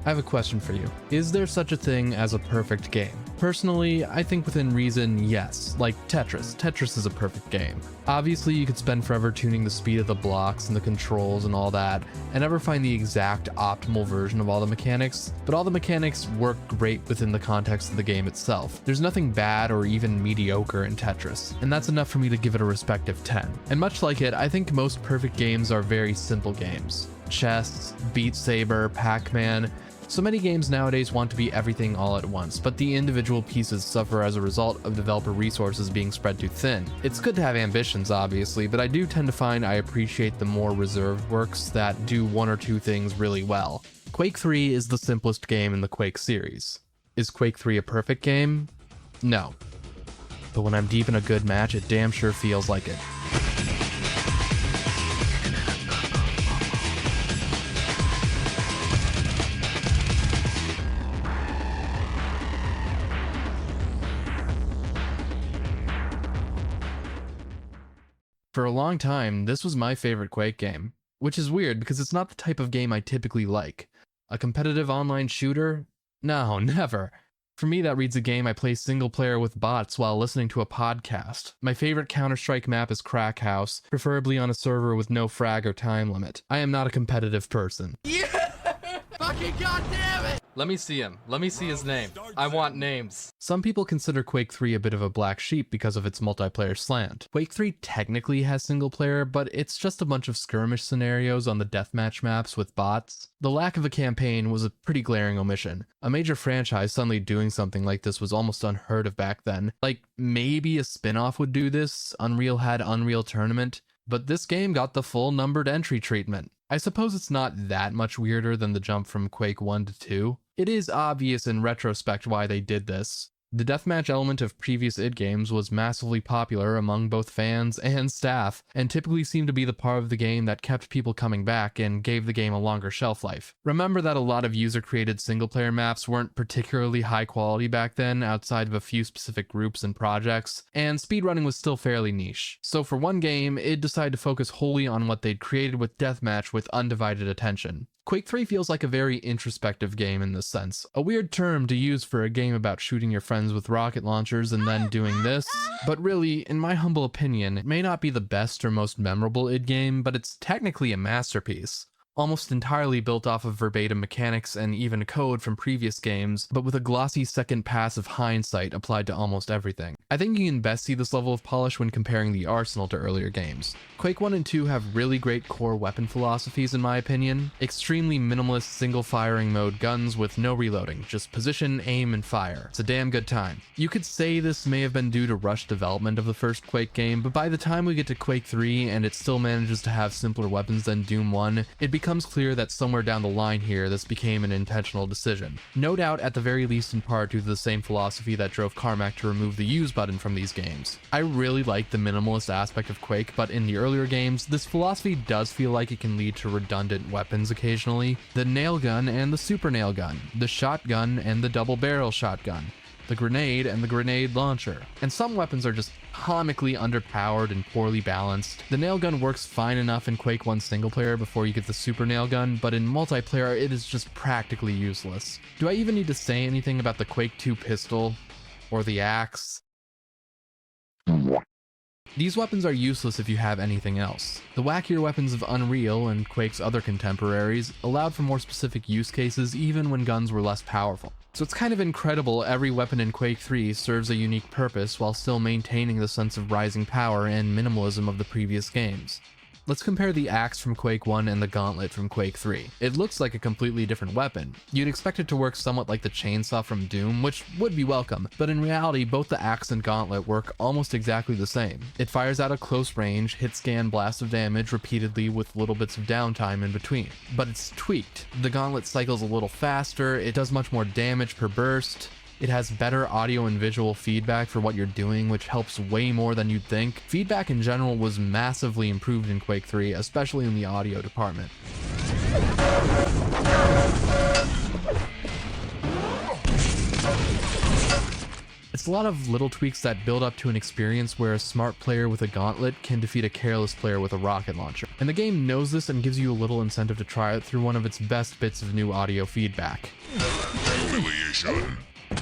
I have a question for you. Is there such a thing as a perfect game? Personally, I think within reason, yes. Like Tetris. Tetris is a perfect game. Obviously, you could spend forever tuning the speed of the blocks and the controls and all that, and never find the exact optimal version of all the mechanics, but all the mechanics work great within the context of the game itself. There's nothing bad or even mediocre in Tetris, and that's enough for me to give it a respective 10. And much like it, I think most perfect games are very simple games. Chess, Beat Saber, Pac-Man. So many games nowadays want to be everything all at once, but the individual pieces suffer as a result of developer resources being spread too thin. It's good to have ambitions, obviously, but I do tend to find I appreciate the more reserved works that do one or two things really well. Quake 3 is the simplest game in the Quake series. Is Quake 3 a perfect game? No. But when I'm deep in a good match, it damn sure feels like it. For a long time, this was my favorite Quake game, which is weird because it's not the type of game I typically like. A competitive online shooter? No, never. For me, that reads a game I play single player with bots while listening to a podcast. My favorite Counter-Strike map is Crack House, preferably on a server with no frag or time limit. I am not a competitive person. Yeah! Fucking goddamn it! Let me see him. Let me see his name. I want names. Some people consider Quake 3 a bit of a black sheep because of its multiplayer slant. Quake 3 technically has single player, but it's just a bunch of skirmish scenarios on the deathmatch maps with bots. The lack of a campaign was a pretty glaring omission. A major franchise suddenly doing something like this was almost unheard of back then. Like, maybe a spin-off would do this. Unreal had Unreal Tournament. But this game got the full numbered entry treatment. I suppose it's not that much weirder than the jump from Quake 1 to 2. It is obvious in retrospect why they did this. The deathmatch element of previous id games was massively popular among both fans and staff, and typically seemed to be the part of the game that kept people coming back and gave the game a longer shelf life. Remember that a lot of user-created single-player maps weren't particularly high quality back then, outside of a few specific groups and projects, and speedrunning was still fairly niche. So for one game, id decided to focus wholly on what they'd created with deathmatch with undivided attention. Quake 3 feels like a very introspective game in this sense. A weird term to use for a game about shooting your friends with rocket launchers and then doing this, but really, in my humble opinion, it may not be the best or most memorable id game, but it's technically a masterpiece. Almost entirely built off of verbatim mechanics and even code from previous games, but with a glossy second pass of hindsight applied to almost everything. I think you can best see this level of polish when comparing the arsenal to earlier games. Quake 1 and 2 have really great core weapon philosophies in my opinion. Extremely minimalist single firing mode guns with no reloading, just position, aim, and fire. It's a damn good time. You could say this may have been due to rushed development of the first Quake game, but by the time we get to Quake 3 and it still manages to have simpler weapons than Doom 1, it becomes clear that somewhere down the line here this became an intentional decision. No doubt at the very least in part due to the same philosophy that drove Carmack to remove the use button from these games. I really like the minimalist aspect of Quake, but in the earlier games, this philosophy does feel like it can lead to redundant weapons occasionally. The nail gun and the super nail gun, the shotgun and the double barrel shotgun, the grenade and the grenade launcher. And some weapons are just comically underpowered and poorly balanced. The nail gun works fine enough in Quake 1 single player before you get the super nail gun, but in multiplayer it is just practically useless. Do I even need to say anything about the Quake 2 pistol? Or the axe? These weapons are useless if you have anything else. The wackier weapons of Unreal and Quake's other contemporaries allowed for more specific use cases even when guns were less powerful. So it's kind of incredible every weapon in Quake 3 serves a unique purpose while still maintaining the sense of rising power and minimalism of the previous games. Let's compare the axe from Quake 1 and the gauntlet from Quake 3. It looks like a completely different weapon. You'd expect it to work somewhat like the chainsaw from Doom, which would be welcome, but in reality both the axe and gauntlet work almost exactly the same. It fires out a close range, hit-scan blast of damage repeatedly with little bits of downtime in between. But it's tweaked. The gauntlet cycles a little faster, it does much more damage per burst. It has better audio and visual feedback for what you're doing, which helps way more than you'd think. Feedback in general was massively improved in Quake 3, especially in the audio department. It's a lot of little tweaks that build up to an experience where a smart player with a gauntlet can defeat a careless player with a rocket launcher. And the game knows this and gives you a little incentive to try it through one of its best bits of new audio feedback.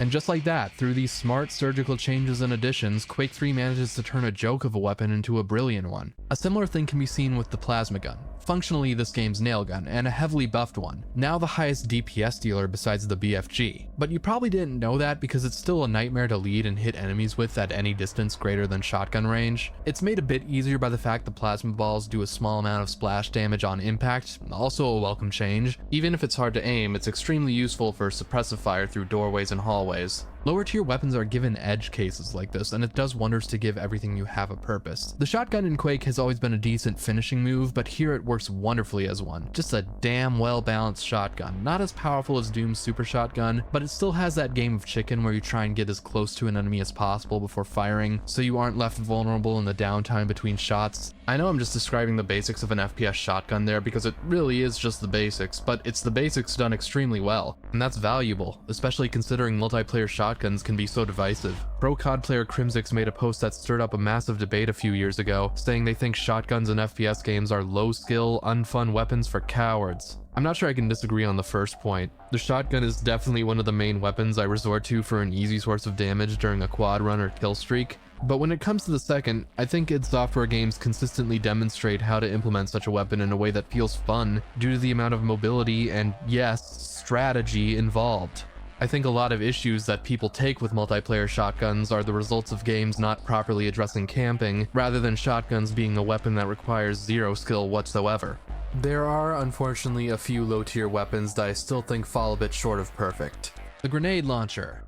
And just like that, through these smart surgical changes and additions, Quake 3 manages to turn a joke of a weapon into a brilliant one. A similar thing can be seen with the plasma gun, functionally this game's nail gun, and a heavily buffed one, now the highest DPS dealer besides the BFG. But you probably didn't know that because it's still a nightmare to lead and hit enemies with at any distance greater than shotgun range. It's made a bit easier by the fact the plasma balls do a small amount of splash damage on impact, also a welcome change. Even if it's hard to aim, it's extremely useful for suppressive fire through doorways and hallways. Lower tier weapons are given edge cases like this, and it does wonders to give everything you have a purpose. The shotgun in Quake has always been a decent finishing move, but here it works wonderfully as one. Just a damn well balanced shotgun. Not as powerful as Doom's super shotgun, but it still has that game of chicken where you try and get as close to an enemy as possible before firing, so you aren't left vulnerable in the downtime between shots. I know I'm just describing the basics of an FPS shotgun there because it really is just the basics, but it's the basics done extremely well, and that's valuable, especially considering multiplayer shotguns can be so divisive. Pro COD player Crimsix made a post that stirred up a massive debate a few years ago, saying they think shotguns in FPS games are low-skill, unfun weapons for cowards. I'm not sure I can disagree on the first point. The shotgun is definitely one of the main weapons I resort to for an easy source of damage during a quad run or kill streak. But when it comes to the second, I think id Software games consistently demonstrate how to implement such a weapon in a way that feels fun due to the amount of mobility and, yes, strategy involved. I think a lot of issues that people take with multiplayer shotguns are the results of games not properly addressing camping, rather than shotguns being a weapon that requires zero skill whatsoever. There are, unfortunately, a few low-tier weapons that I still think fall a bit short of perfect. The grenade launcher.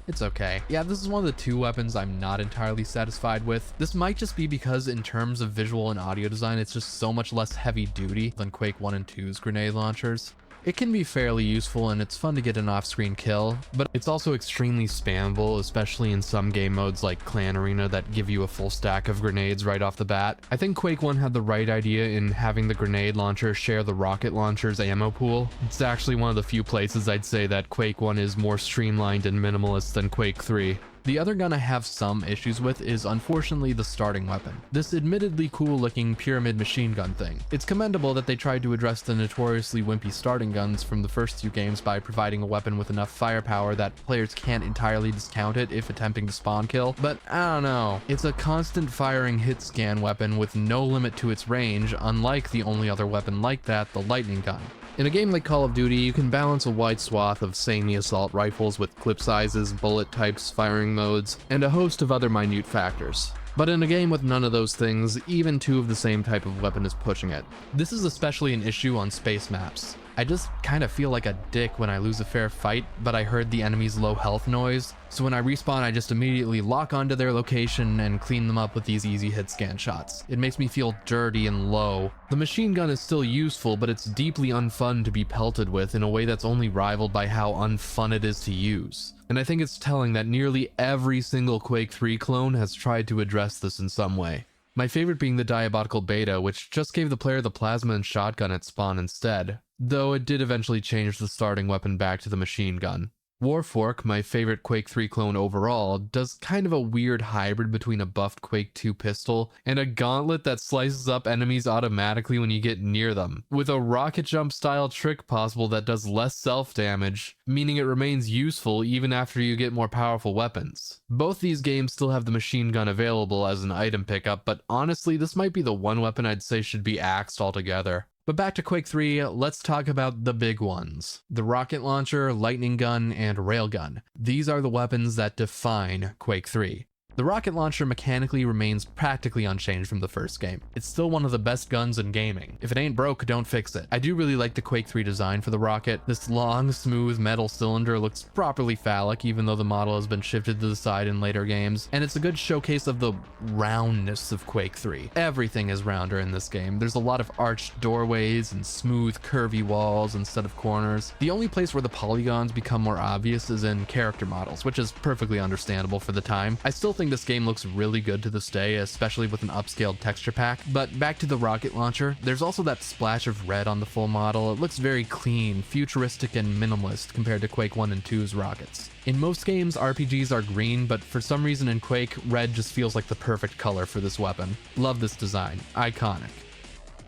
It's okay. Yeah, this is one of the two weapons I'm not entirely satisfied with. This might just be because in terms of visual and audio design, it's just so much less heavy duty than Quake 1 and 2's grenade launchers. It can be fairly useful and it's fun to get an off-screen kill, but it's also extremely spammable, especially in some game modes like Clan Arena that give you a full stack of grenades right off the bat. I think Quake 1 had the right idea in having the grenade launcher share the rocket launcher's ammo pool. It's actually one of the few places I'd say that Quake 1 is more streamlined and minimalist than Quake 3. The other gun I have some issues with is unfortunately the starting weapon. This admittedly cool looking pyramid machine gun thing. It's commendable that they tried to address the notoriously wimpy starting guns from the first two games by providing a weapon with enough firepower that players can't entirely discount it if attempting to spawn kill, but I don't know. It's a constant firing hit scan weapon with no limit to its range, unlike the only other weapon like that, the lightning gun. In a game like Call of Duty, you can balance a wide swath of samey assault rifles with clip sizes, bullet types, firing modes, and a host of other minute factors. But in a game with none of those things, even two of the same type of weapon is pushing it. This is especially an issue on space maps. I just kind of feel like a dick when I lose a fair fight, but I heard the enemy's low health noise, so when I respawn I just immediately lock onto their location and clean them up with these easy hit scan shots. It makes me feel dirty and low. The machine gun is still useful, but it's deeply unfun to be pelted with in a way that's only rivaled by how unfun it is to use. And I think it's telling that nearly every single Quake 3 clone has tried to address this in some way. My favorite being the Diabolical Beta, which just gave the player the plasma and shotgun at spawn instead, though it did eventually change the starting weapon back to the machine gun. Warfork, my favorite Quake 3 clone overall, does kind of a weird hybrid between a buffed Quake 2 pistol and a gauntlet that slices up enemies automatically when you get near them, with a rocket jump style trick possible that does less self-damage, meaning it remains useful even after you get more powerful weapons. Both these games still have the machine gun available as an item pickup, but honestly this might be the one weapon I'd say should be axed altogether. But back to Quake 3, let's talk about the big ones. The rocket launcher, lightning gun, and railgun. These are the weapons that define Quake 3. The rocket launcher mechanically remains practically unchanged from the first game. It's still one of the best guns in gaming. If it ain't broke, don't fix it. I do really like the Quake 3 design for the rocket. This long, smooth metal cylinder looks properly phallic, even though the model has been shifted to the side in later games, and it's a good showcase of the roundness of Quake 3. Everything is rounder in this game. There's a lot of arched doorways and smooth, curvy walls instead of corners. The only place where the polygons become more obvious is in character models, which is perfectly understandable for the time. I still think think this game looks really good to this day, especially with an upscaled texture pack. But back to the rocket launcher, there's also that splash of red on the full model. It looks very clean, futuristic, and minimalist compared to Quake 1 and 2's rockets. In most games, RPGs are green, but for some reason in Quake, red just feels like the perfect color for this weapon. Love this design. Iconic.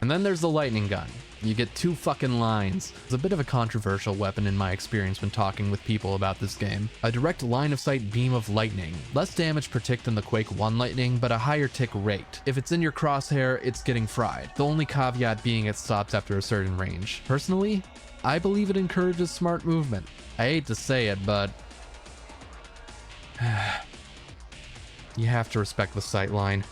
And then there's the lightning gun. You get 2 fucking lines. It's a bit of a controversial weapon in my experience when talking with people about this game. A direct line-of-sight beam of lightning. Less damage per tick than the Quake 1 lightning, but a higher tick rate. If it's in your crosshair, it's getting fried. The only caveat being it stops after a certain range. Personally, I believe it encourages smart movement. I hate to say it, but you have to respect the sightline.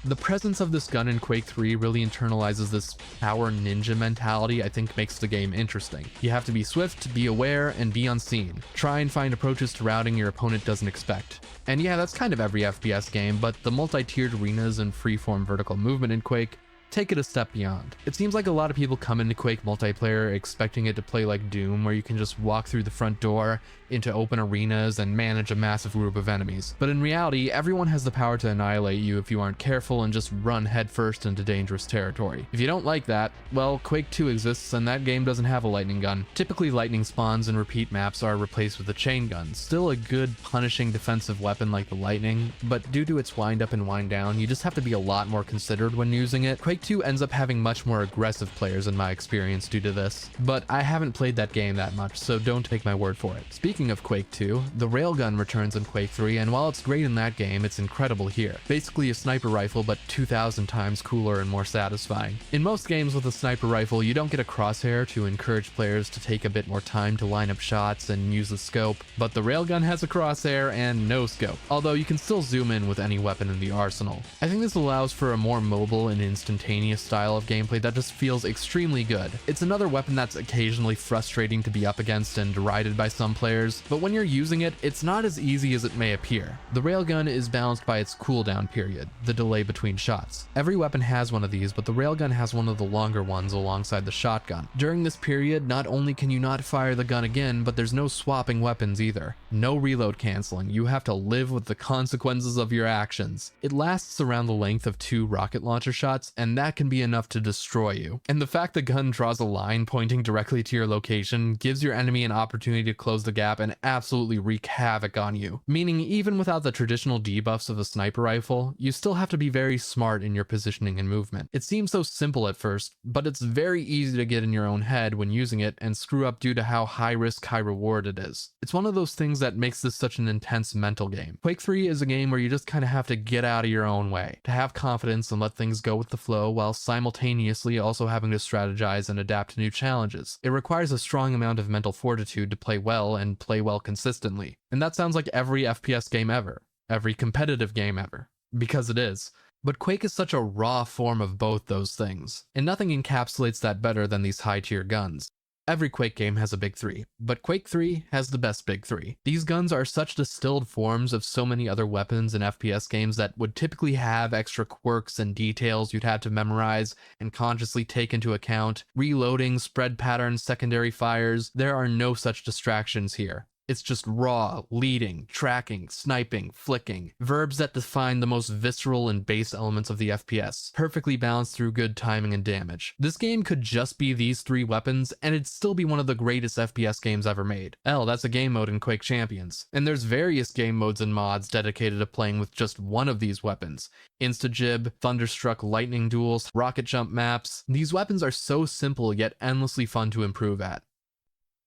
The presence of this gun in Quake 3 really internalizes this power ninja mentality I think makes the game interesting. You have to be swift, be aware, and be unseen. Try and find approaches to routing your opponent doesn't expect. And yeah, that's kind of every FPS game, but the multi-tiered arenas and freeform vertical movement in Quake take it a step beyond. It seems like a lot of people come into Quake multiplayer expecting it to play like Doom, where you can just walk through the front door into open arenas and manage a massive group of enemies. But in reality, everyone has the power to annihilate you if you aren't careful and just run headfirst into dangerous territory. If you don't like that, well, Quake 2 exists and that game doesn't have a lightning gun. Typically, lightning spawns and repeat maps are replaced with a chain gun. Still a good, punishing defensive weapon like the lightning, but due to its wind up and wind down, you just have to be a lot more considered when using it. Quake 2 ends up having much more aggressive players in my experience due to this, but I haven't played that game that much, so don't take my word for it. Speaking of Quake 2, the railgun returns in Quake 3, and while it's great in that game, it's incredible here. Basically a sniper rifle, but 2,000 times cooler and more satisfying. In most games with a sniper rifle, you don't get a crosshair to encourage players to take a bit more time to line up shots and use the scope, but the railgun has a crosshair and no scope, although you can still zoom in with any weapon in the arsenal. I think this allows for a more mobile and instantaneous style of gameplay that just feels extremely good. It's another weapon that's occasionally frustrating to be up against and derided by some players, but when you're using it, it's not as easy as it may appear. The railgun is balanced by its cooldown period, the delay between shots. Every weapon has one of these, but the railgun has one of the longer ones alongside the shotgun. During this period, not only can you not fire the gun again, but there's no swapping weapons either. No reload canceling, you have to live with the consequences of your actions. It lasts around the length of 2 rocket launcher shots, and that can be enough to destroy you. And the fact the gun draws a line pointing directly to your location gives your enemy an opportunity to close the gap and absolutely wreak havoc on you. Meaning, even without the traditional debuffs of a sniper rifle, you still have to be very smart in your positioning and movement. It seems so simple at first, but it's very easy to get in your own head when using it and screw up due to how high risk, high reward it is. It's one of those things that makes this such an intense mental game. Quake 3 is a game where you just kind of have to get out of your own way, to have confidence and let things go with the flow while simultaneously also having to strategize and adapt to new challenges. It requires a strong amount of mental fortitude to play well and play well consistently. And that sounds like every FPS game ever. Every competitive game ever. Because it is. But Quake is such a raw form of both those things, and nothing encapsulates that better than these high-tier guns. Every Quake game has a big 3, but Quake 3 has the best big 3. These guns are such distilled forms of so many other weapons in FPS games that would typically have extra quirks and details you'd have to memorize and consciously take into account. Reloading, spread patterns, secondary fires, there are no such distractions here. It's just raw, leading, tracking, sniping, flicking, verbs that define the most visceral and base elements of the FPS, perfectly balanced through good timing and damage. This game could just be these 3 weapons, and it'd still be one of the greatest FPS games ever made. Hell, that's a game mode in Quake Champions. And there's various game modes and mods dedicated to playing with just one of these weapons. Insta-jib, Thunderstruck lightning duels, rocket jump maps. These weapons are so simple yet endlessly fun to improve at.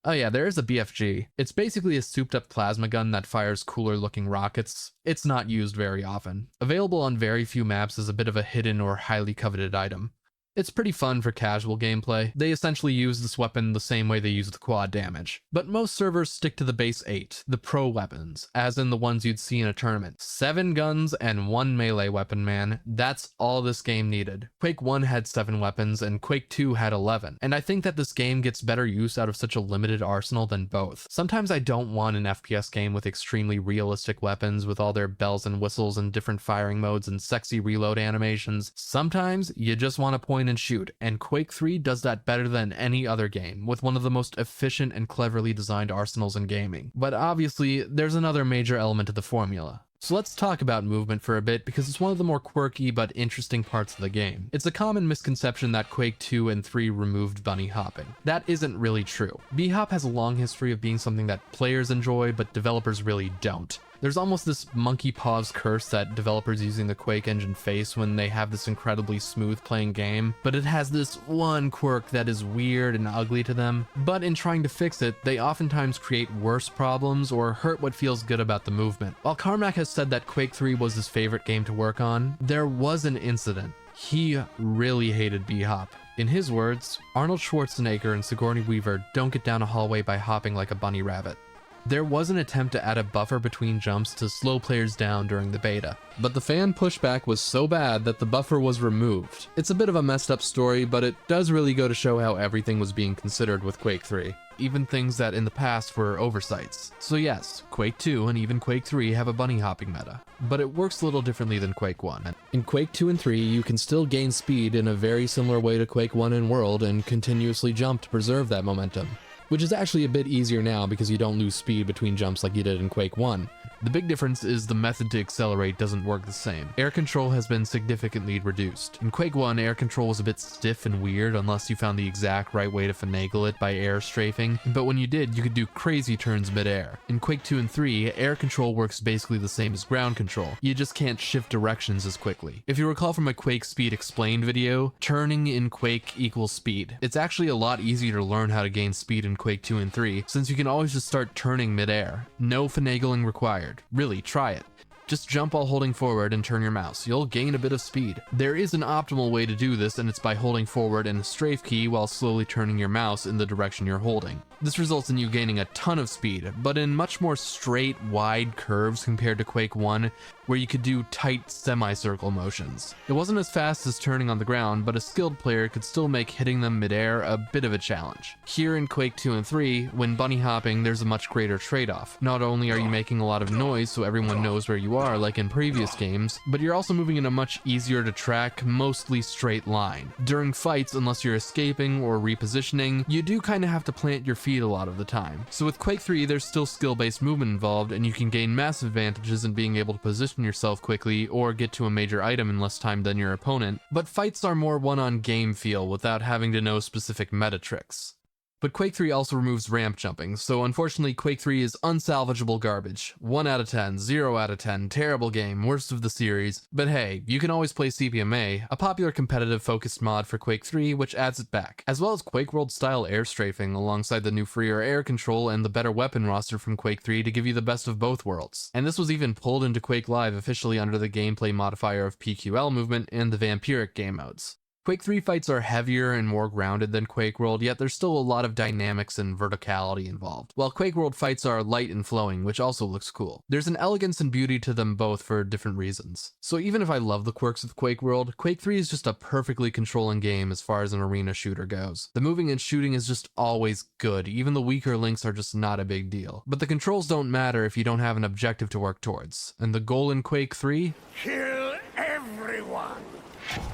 Oh yeah, there is a BFG. It's basically a souped up plasma gun that fires cooler looking rockets. It's not used very often. Available on very few maps as a bit of a hidden or highly coveted item. It's pretty fun for casual gameplay. They essentially use this weapon the same way they use the quad damage. But most servers stick to the base 8, the pro weapons, as in the ones you'd see in a tournament. 7 guns and 1 melee weapon, man. That's all this game needed. Quake 1 had 7 weapons and Quake 2 had 11. And I think that this game gets better use out of such a limited arsenal than both. Sometimes I don't want an FPS game with extremely realistic weapons with all their bells and whistles and different firing modes and sexy reload animations. Sometimes you just want to point point and shoot, and Quake 3 does that better than any other game, with one of the most efficient and cleverly designed arsenals in gaming. But obviously, there's another major element to the formula. So let's talk about movement for a bit, because it's one of the more quirky but interesting parts of the game. It's a common misconception that Quake 2 and 3 removed bunny hopping. That isn't really true. B-hop has a long history of being something that players enjoy, but developers really don't. There's almost this monkey paws curse that developers using the Quake engine face when they have this incredibly smooth playing game, but it has this one quirk that is weird and ugly to them. But in trying to fix it, they oftentimes create worse problems or hurt what feels good about the movement. While Carmack has said that Quake 3 was his favorite game to work on, there was an incident. He really hated B-hop. In his words, Arnold Schwarzenegger and Sigourney Weaver don't get down a hallway by hopping like a bunny rabbit. There was an attempt to add a buffer between jumps to slow players down during the beta, but the fan pushback was so bad that the buffer was removed. It's a bit of a messed up story, but it does really go to show how everything was being considered with Quake 3, even things that in the past were oversights. So yes, Quake 2 and even Quake 3 have a bunny hopping meta, but it works a little differently than Quake 1. In Quake 2 and 3, you can still gain speed in a very similar way to Quake 1 in World and continuously jump to preserve that momentum, which is actually a bit easier now because you don't lose speed between jumps like you did in Quake 1. The big difference is the method to accelerate doesn't work the same. Air control has been significantly reduced. In Quake 1, air control was a bit stiff and weird unless you found the exact right way to finagle it by air strafing, but when you did, you could do crazy turns mid-air. In Quake 2 and 3, air control works basically the same as ground control. You just can't shift directions as quickly. If you recall from a Quake Speed Explained video, turning in Quake equals speed. It's actually a lot easier to learn how to gain speed in Quake 2 and 3, since you can always just start turning mid-air. No finagling required. Really, try it. Just jump while holding forward and turn your mouse. You'll gain a bit of speed. There is an optimal way to do this, and it's by holding forward and a strafe key while slowly turning your mouse in the direction you're holding. This results in you gaining a ton of speed, but in much more straight, wide curves compared to Quake 1, where you could do tight semicircle motions. It wasn't as fast as turning on the ground, but a skilled player could still make hitting them midair a bit of a challenge. Here in Quake 2 and 3, when bunny hopping, there's a much greater trade-off. Not only are you making a lot of noise so everyone knows where you are, like in previous games, but you're also moving in a much easier to track, mostly straight line. During fights, unless you're escaping or repositioning, you do kind of have to plant your feet a lot of the time. So with Quake 3, there's still skill-based movement involved, and you can gain massive advantages in being able to position yourself quickly or get to a major item in less time than your opponent, but fights are more one-on-game feel without having to know specific meta tricks. But Quake 3 also removes ramp jumping, so unfortunately Quake 3 is unsalvageable garbage. 1 out of 10, 0 out of 10, terrible game, worst of the series. But hey, you can always play CPMA, a popular competitive focused mod for Quake 3 which adds it back, as well as Quake World style air strafing alongside the new freer air control and the better weapon roster from Quake 3 to give you the best of both worlds. And this was even pulled into Quake Live officially under the gameplay modifier of PQL movement and the vampiric game modes. Quake 3 fights are heavier and more grounded than Quake World, yet there's still a lot of dynamics and verticality involved, while Quake World fights are light and flowing, which also looks cool. There's an elegance and beauty to them both for different reasons. So even if I love the quirks of Quake World, Quake 3 is just a perfectly controlling game as far as an arena shooter goes. The moving and shooting is just always good, even the weaker links are just not a big deal. But the controls don't matter if you don't have an objective to work towards. And the goal in Quake 3? Kill everyone!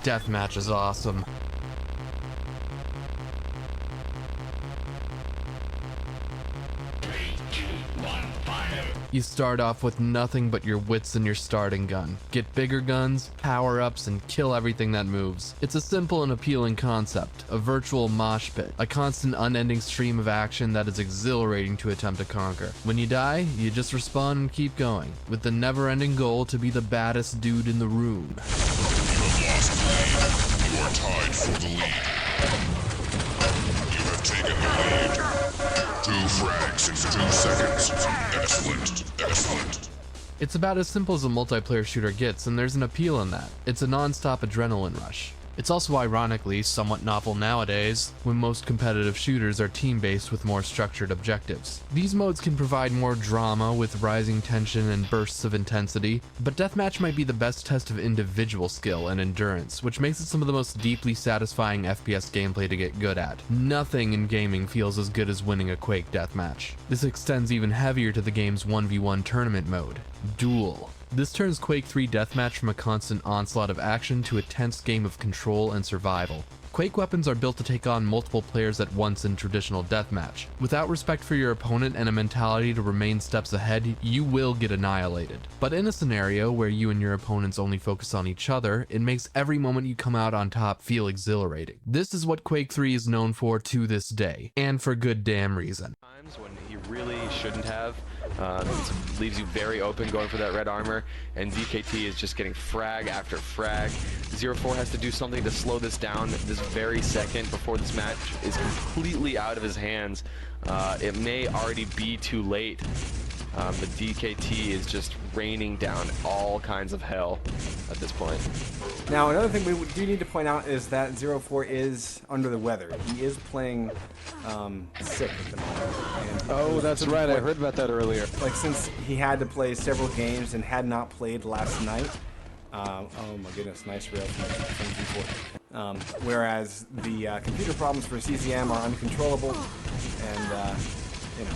Deathmatch is awesome. You start off with nothing but your wits and your starting gun. Get bigger guns, power-ups, and kill everything that moves. It's a simple and appealing concept, a virtual mosh pit, a constant unending stream of action that is exhilarating to attempt to conquer. When you die, you just respawn and keep going, with the never-ending goal to be the baddest dude in the room. You have lost the lead. You are tied for the lead. You have taken the lead. 2 frags in 2 seconds. Excellent. Excellent. It's about as simple as a multiplayer shooter gets, and there's an appeal in that. It's a non-stop adrenaline rush. It's also ironically somewhat novel nowadays, when most competitive shooters are team-based with more structured objectives. These modes can provide more drama with rising tension and bursts of intensity, but deathmatch might be the best test of individual skill and endurance, which makes it some of the most deeply satisfying FPS gameplay to get good at. Nothing in gaming feels as good as winning a Quake deathmatch. This extends even heavier to the game's 1v1 tournament mode, Duel. This turns Quake 3 Deathmatch from a constant onslaught of action to a tense game of control and survival. Quake weapons are built to take on multiple players at once in traditional deathmatch. Without respect for your opponent and a mentality to remain steps ahead, you will get annihilated. But in a scenario where you and your opponents only focus on each other, it makes every moment you come out on top feel exhilarating. This is what Quake 3 is known for to this day, and for good damn reason. Times when he really shouldn't have, leaves you very open going for that red armor, and DKT is just getting frag after frag. 0-4 has to do something to slow this down this very second before this match is completely out of his hands. It may already be too late, but DKT is just raining down all kinds of hell at this point. Now, another thing we do need to point out is that 0-4 is under the weather. He is playing sick at the moment. And Oh, that's right. I heard about that earlier. like, since he had to play several games and had not played last night. Oh my goodness, nice rail from Z4. Whereas the computer problems for CCM are uncontrollable, and you know.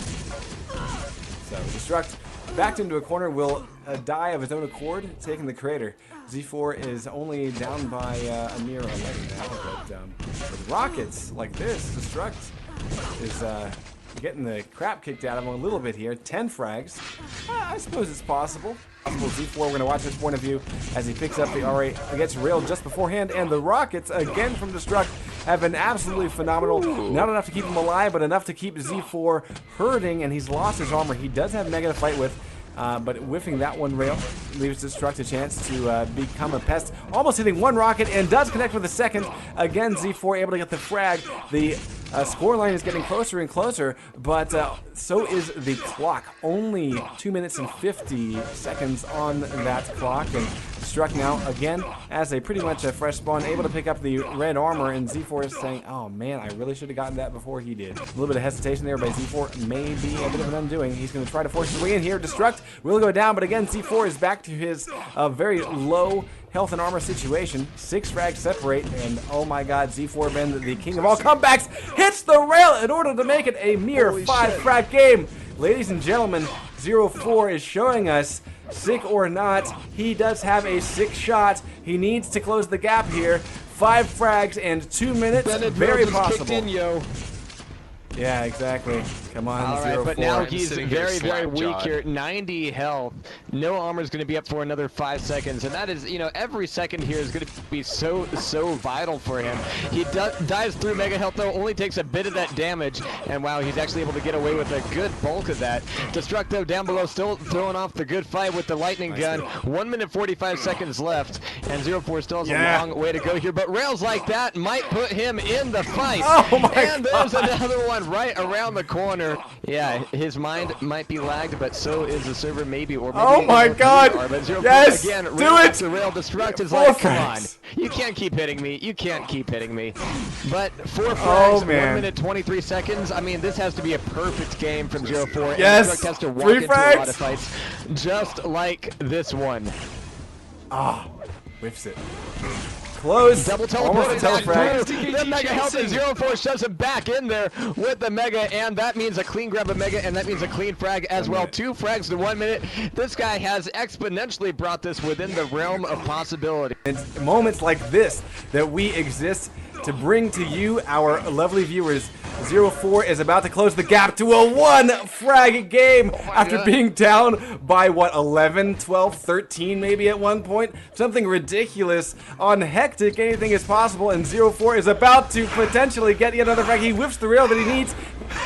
So Destruct backed into a corner will die of his own accord, taking the crater. Z4 is only down by a mere 11 now, but with rockets like this, Destruct is getting the crap kicked out of him a little bit here. 10 frags. I suppose it's possible. Z4, we're going to watch his point of view as he picks up the R8, gets railed just beforehand, and the rockets, again from Destruct, have been absolutely phenomenal. Not enough to keep him alive, but enough to keep Z4 hurting, and he's lost his armor. He does have Mega to fight with, but whiffing that one rail leaves Destruct a chance to become a pest. Almost hitting one rocket, and does connect with the second. Again, Z4 able to get the frag. The scoreline is getting closer and closer, but so is the clock. Only 2 minutes and 50 seconds on that clock, and Destruct now again as a pretty much a fresh spawn, able to pick up the red armor, and Z4 is saying, oh man, I really should have gotten that before he did. A little bit of hesitation there by Z4, maybe a bit of an undoing. He's going to try to force his way in here. Destruct will go down, but again, Z4 is back to his very low health and armor situation. 6 frags separate, and oh my god, Z4 been the king of all comebacks, hits the rail in order to make it a mere 5 frag game. Ladies and gentlemen, 0-4 is showing us, sick or not, he does have a 6 shot. He needs to close the gap here. 5 frags and 2 minutes, very possible. Yeah, exactly. Come on, All 0-4. right, but now he's sitting here very weak slap-jawed. here. 90 health. No armor is going to be up for another 5 seconds, and that is, you know, every second here is going to be so vital for him. He dives through mega health though, only takes a bit of that damage, and wow, he's actually able to get away with a good bulk of that. Destruct though down below, still throwing off the good fight with the lightning gun. 1 minute 45 seconds left, and 0-4 still has a long way to go here. But rails like that might put him in the fight. Oh my and there's another one right around the corner. Yeah, his mind might be lagged, but so is the server maybe, or maybe. Oh my god! Yes! Again, Do it! The rail Destruct is 4 like, come on. frags. You can't keep hitting me. You can't keep hitting me. But 4 frags, Oh, 1 man. minute 23 seconds. I mean, this has to be a perfect game from 0-4. Yes! And Destruct has to walk 3 into a lot frags. of fights, just like this one. Ah, whiffs it. Close. Double Almost a teleport back telefrag. through. The mega health and 0-4 shoves him back in there with the mega, and that means a clean grab of mega, and that means a clean frag as well. 2 frags to 1 minute. This guy has exponentially brought this within the realm of possibility. It's moments like this that we exist to bring to you, our lovely viewers. 0-4 is about to close the gap to a 1 frag game after being down by, what, 11, 12, 13 maybe at one point? Something ridiculous. On Hectic, anything is possible, and 0-4 is about to potentially get yet another frag. He whiffs the rail that he needs.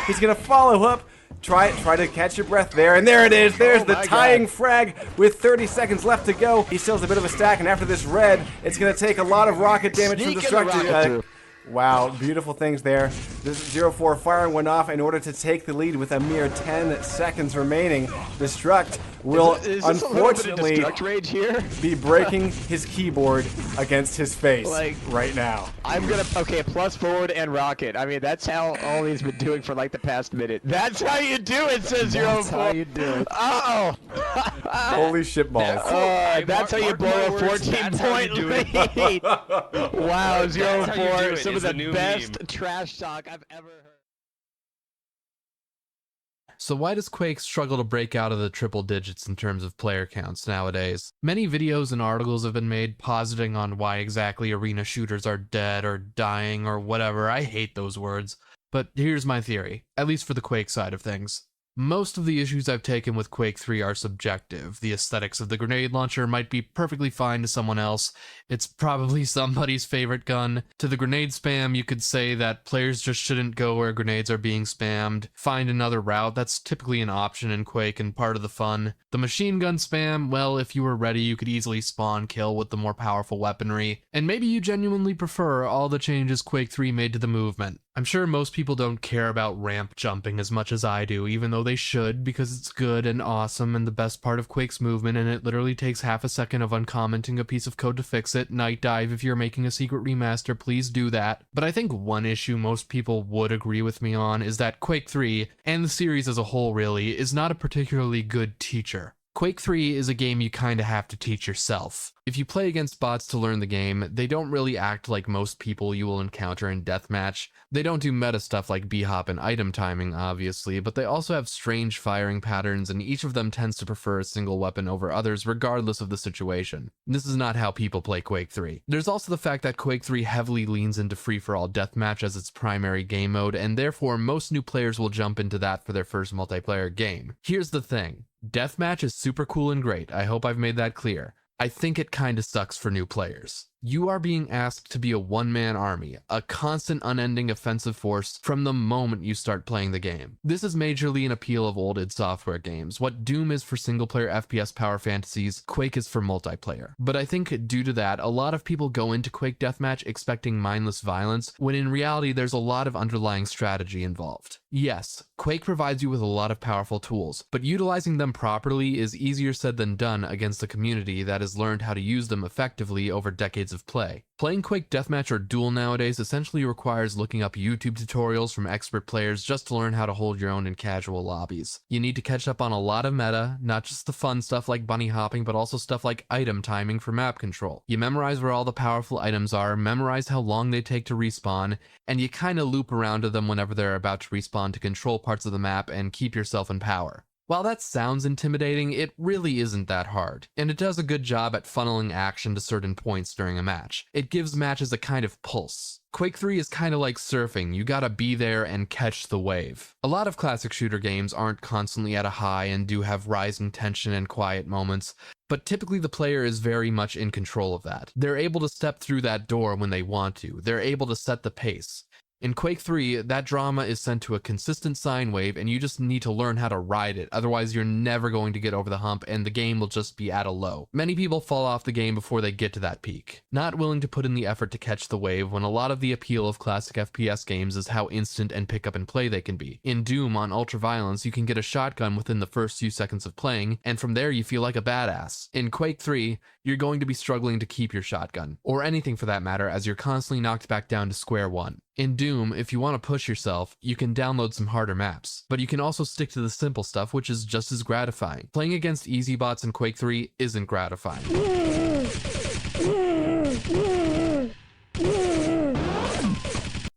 He's going to follow up. Try to catch your breath there, and there it is. There's the tying frag with 30 seconds left to go. He still has a bit of a stack, and after this red, it's going to take a lot of rocket damage from Destruct. Wow, beautiful things there. This is 0-4 firing one off in order to take the lead with a mere 10 seconds remaining. Destruct will unfortunately Destruct rage here? be breaking his keyboard against his face right now. I'm gonna, okay, plus forward and rocket. I mean, that's how all he's been doing for like the past minute. That's how you do it, says 0-4. That's how you do it. Oh! Holy shitballs. That's how you blow a 14-point lead. Wow, 0-4, some of the best trash talk I've ever heard. So why does Quake struggle to break out of the triple digits in terms of player counts nowadays? Many videos and articles have been made positing on why exactly arena shooters are dead or dying or whatever. I hate those words. But here's my theory, at least for the Quake side of things. Most of the issues I've taken with Quake 3 are subjective. The aesthetics of the grenade launcher might be perfectly fine to someone else. It's probably somebody's favorite gun. To the grenade spam, you could say that players just shouldn't go where grenades are being spammed. Find another route. That's typically an option in Quake and part of the fun. The machine gun spam, well, if you were ready, you could easily spawn kill with the more powerful weaponry. And maybe you genuinely prefer all the changes Quake 3 made to the movement. I'm sure most people don't care about ramp jumping as much as I do, even though they should, because it's good and awesome and the best part of Quake's movement, and it literally takes half a second of uncommenting a piece of code to fix it. Night dive, if you're making a secret remaster, please do that. But I think one issue most people would agree with me on is that Quake 3, and the series as a whole really, is not a particularly good teacher. Quake 3 is a game you kinda have to teach yourself. If you play against bots to learn the game, they don't really act like most people you will encounter in deathmatch. They don't do meta stuff like b-hop and item timing, obviously, but they also have strange firing patterns, and each of them tends to prefer a single weapon over others regardless of the situation. This is not how people play Quake 3. There's also the fact that Quake 3 heavily leans into free-for-all deathmatch as its primary game mode, and therefore most new players will jump into that for their first multiplayer game. Here's the thing. Deathmatch is super cool and great. I hope I've made that clear. I think it kinda sucks for new players. You are being asked to be a one-man army, a constant unending offensive force from the moment you start playing the game. This is majorly an appeal of old id Software games. What Doom is for single-player FPS power fantasies, Quake is for multiplayer. But I think due to that, a lot of people go into Quake Deathmatch expecting mindless violence, when in reality there's a lot of underlying strategy involved. Yes, Quake provides you with a lot of powerful tools, but utilizing them properly is easier said than done against a community that has learned how to use them effectively over decades of play. Playing Quake Deathmatch or Duel nowadays essentially requires looking up YouTube tutorials from expert players just to learn how to hold your own in casual lobbies. You need to catch up on a lot of meta, not just the fun stuff like bunny hopping, but also stuff like item timing for map control. You memorize where all the powerful items are, memorize how long they take to respawn, and you kinda loop around to them whenever they're about to respawn to control parts of the map and keep yourself in power. While that sounds intimidating, it really isn't that hard, and it does a good job at funneling action to certain points during a match. It gives matches a kind of pulse. Quake 3 is kinda like surfing, you gotta be there and catch the wave. A lot of classic shooter games aren't constantly at a high and do have rising tension and quiet moments, but typically the player is very much in control of that. They're able to step through that door when they want to, they're able to set the pace. In Quake 3, that drama is sent to a consistent sine wave and you just need to learn how to ride it, otherwise you're never going to get over the hump and the game will just be at a low. Many people fall off the game before they get to that peak, not willing to put in the effort to catch the wave when a lot of the appeal of classic FPS games is how instant and pick up and play they can be. In Doom on Ultraviolence, you can get a shotgun within the first few seconds of playing, and from there you feel like a badass. In Quake 3, you're going to be struggling to keep your shotgun, or anything for that matter, as you're constantly knocked back down to square one. In Doom, if you want to push yourself, you can download some harder maps, but you can also stick to the simple stuff, which is just as gratifying. Playing against easy bots in Quake 3 isn't gratifying.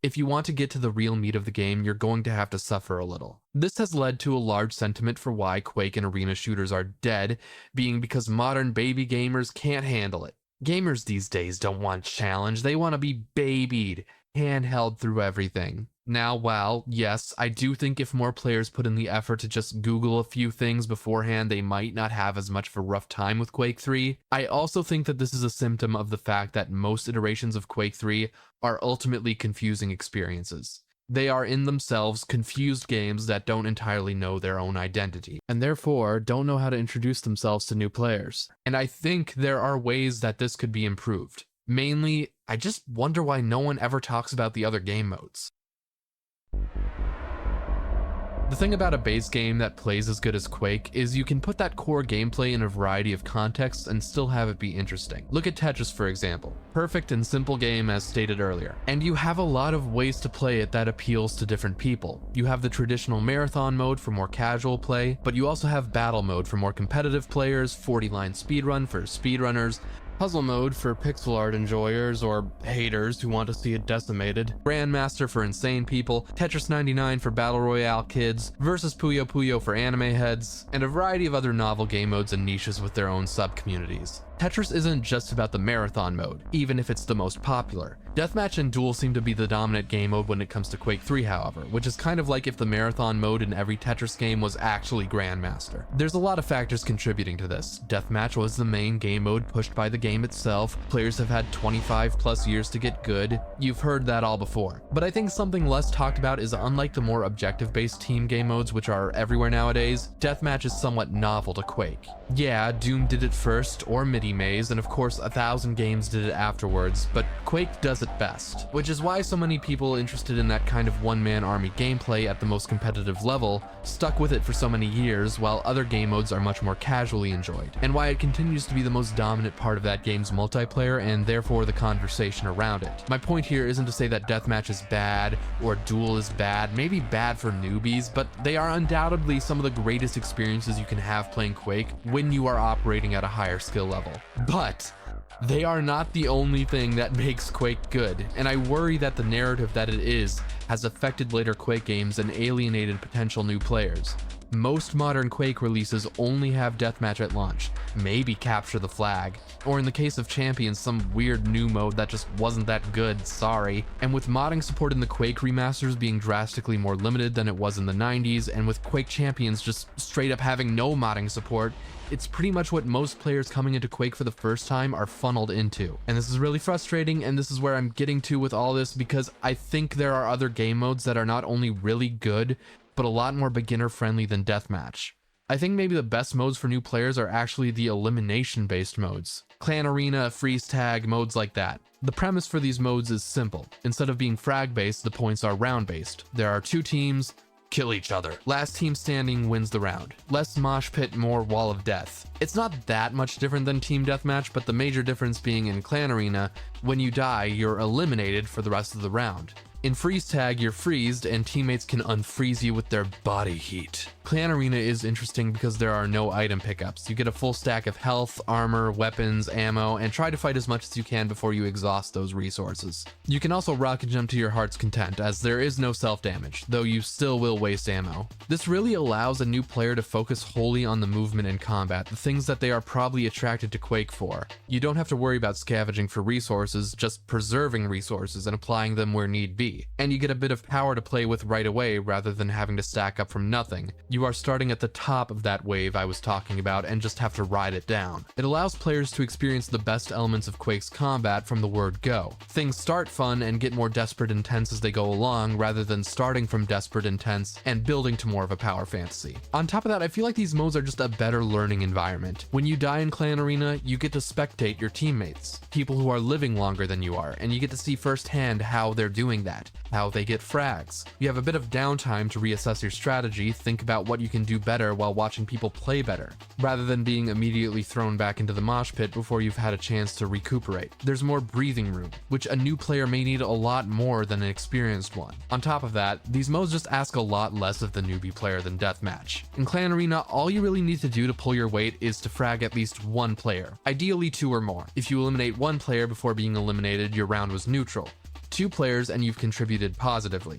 If you want to get to the real meat of the game, you're going to have to suffer a little. This has led to a large sentiment for why Quake and arena shooters are dead, being because modern baby gamers can't handle it. Gamers these days don't want challenge, they want to be babied, handheld through everything. Now, while, yes, I do think if more players put in the effort to just Google a few things beforehand, they might not have as much of a rough time with Quake 3. I also think that this is a symptom of the fact that most iterations of Quake 3 are ultimately confusing experiences. They are in themselves confused games that don't entirely know their own identity, and therefore don't know how to introduce themselves to new players. And I think there are ways that this could be improved. Mainly, I just wonder why no one ever talks about the other game modes. The thing about a base game that plays as good as Quake is you can put that core gameplay in a variety of contexts and still have it be interesting. Look at Tetris, for example. Perfect and simple game as stated earlier. And you have a lot of ways to play it that appeals to different people. You have the traditional marathon mode for more casual play, but you also have battle mode for more competitive players, 40-line speedrun for speedrunners, Puzzle mode for pixel art enjoyers or haters who want to see it decimated, Grandmaster for insane people, Tetris 99 for battle royale kids, versus Puyo Puyo for anime heads, and a variety of other novel game modes and niches with their own sub-communities. Tetris isn't just about the marathon mode, even if it's the most popular. Deathmatch and Duel seem to be the dominant game mode when it comes to Quake 3, however, which is kind of like if the marathon mode in every Tetris game was actually Grandmaster. There's a lot of factors contributing to this. Deathmatch was the main game mode pushed by the game itself. Players have had 25 plus years to get good. You've heard that all before. But I think something less talked about is unlike the more objective-based team game modes which are everywhere nowadays, Deathmatch is somewhat novel to Quake. Yeah, Doom did it first, or Maze, and of course 1,000 games did it afterwards, but Quake does it best, which is why so many people interested in that kind of one-man army gameplay at the most competitive level stuck with it for so many years, while other game modes are much more casually enjoyed, and why it continues to be the most dominant part of that game's multiplayer and therefore the conversation around it. My point here isn't to say that Deathmatch is bad or Duel is bad, maybe bad for newbies, but they are undoubtedly some of the greatest experiences you can have playing Quake when you are operating at a higher skill level. But they are not the only thing that makes Quake good, and I worry that the narrative that it is has affected later Quake games and alienated potential new players. Most modern Quake releases only have Deathmatch at launch, maybe Capture the Flag, or in the case of Champions, some weird new mode that just wasn't that good, sorry. And with modding support in the Quake remasters being drastically more limited than it was in the 90s, and with Quake Champions just straight up having no modding support, it's pretty much what most players coming into Quake for the first time are funneled into. And this is really frustrating, and this is where I'm getting to with all this, because I think there are other game modes that are not only really good, but a lot more beginner friendly than Deathmatch. I think maybe the best modes for new players are actually the elimination based modes. Clan Arena, Freeze Tag, modes like that. The premise for these modes is simple. Instead of being frag based, the points are round based. There are two teams, kill each other. Last team standing wins the round. Less mosh pit, more wall of death. It's not that much different than Team Deathmatch, but the major difference being in Clan Arena, when you die, you're eliminated for the rest of the round. In Freeze Tag, you're freezed and teammates can unfreeze you with their body heat. Clan Arena is interesting because there are no item pickups. You get a full stack of health, armor, weapons, ammo, and try to fight as much as you can before you exhaust those resources. You can also rocket jump to your heart's content, as there is no self-damage, though you still will waste ammo. This really allows a new player to focus wholly on the movement and combat, the things that they are probably attracted to Quake for. You don't have to worry about scavenging for resources, just preserving resources and applying them where need be. And you get a bit of power to play with right away rather than having to stack up from nothing. You are starting at the top of that wave I was talking about and just have to ride it down. It allows players to experience the best elements of Quake's combat from the word go. Things start fun and get more desperate intense as they go along, rather than starting from desperate intense and building to more of a power fantasy. On top of that, I feel like these modes are just a better learning environment. When you die in Clan Arena, you get to spectate your teammates, people who are living longer than you are, and you get to see firsthand how they're doing that, how they get frags. You have a bit of downtime to reassess your strategy, think about what you can do better while watching people play better, rather than being immediately thrown back into the mosh pit before you've had a chance to recuperate. There's more breathing room, which a new player may need a lot more than an experienced one. On top of that, these modes just ask a lot less of the newbie player than Deathmatch. In Clan Arena, all you really need to do to pull your weight is to frag at least one player, ideally two or more. If you eliminate one player before being eliminated, your round was neutral. Two players and you've contributed positively.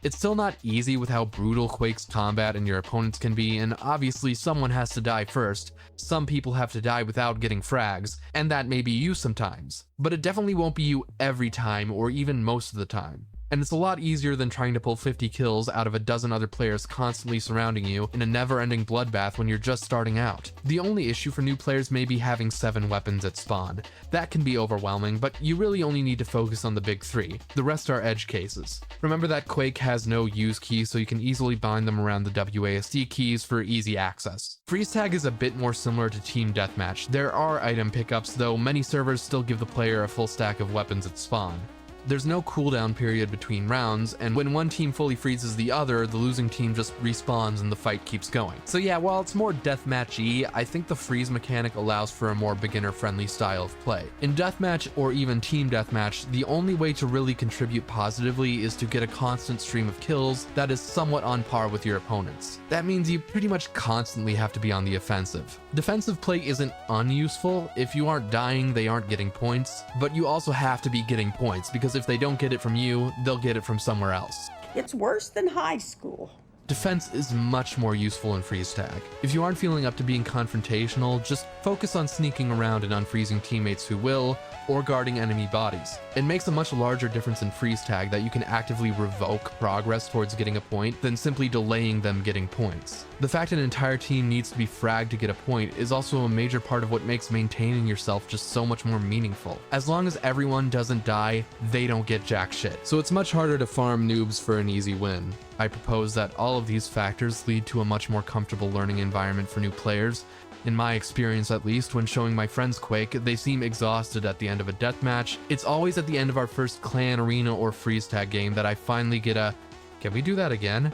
It's still not easy with how brutal Quake's combat and your opponents can be, and obviously someone has to die first. Some people have to die without getting frags, and that may be you sometimes. But it definitely won't be you every time or even most of the time. And it's a lot easier than trying to pull 50 kills out of a dozen other players constantly surrounding you in a never-ending bloodbath when you're just starting out. The only issue for new players may be having 7 weapons at spawn. That can be overwhelming, but you really only need to focus on the big 3. The rest are edge cases. Remember that Quake has no use key, so you can easily bind them around the WASD keys for easy access. Freeze Tag is a bit more similar to Team Deathmatch. There are item pickups, though many servers still give the player a full stack of weapons at spawn. There's no cooldown period between rounds, and when one team fully freezes the other, the losing team just respawns and the fight keeps going. So yeah, while it's more deathmatch-y, I think the freeze mechanic allows for a more beginner-friendly style of play. In deathmatch or even team deathmatch, the only way to really contribute positively is to get a constant stream of kills that is somewhat on par with your opponents. That means you pretty much constantly have to be on the offensive. Defensive play isn't unuseful. If you aren't dying, they aren't getting points, but you also have to be getting points, because if they don't get it from you, they'll get it from somewhere else. It's worse than high school. Defense is much more useful in freeze tag. If you aren't feeling up to being confrontational, just focus on sneaking around and unfreezing teammates who will, or guarding enemy bodies. It makes a much larger difference in freeze tag that you can actively revoke progress towards getting a point than simply delaying them getting points. The fact an entire team needs to be fragged to get a point is also a major part of what makes maintaining yourself just so much more meaningful. As long as everyone doesn't die, they don't get jack shit. So it's much harder to farm noobs for an easy win. I propose that all of these factors lead to a much more comfortable learning environment for new players. In my experience at least, when showing my friends Quake, they seem exhausted at the end of a deathmatch. It's always at the end of our first clan, arena, or freeze tag game that I finally get a, "Can we do that again?"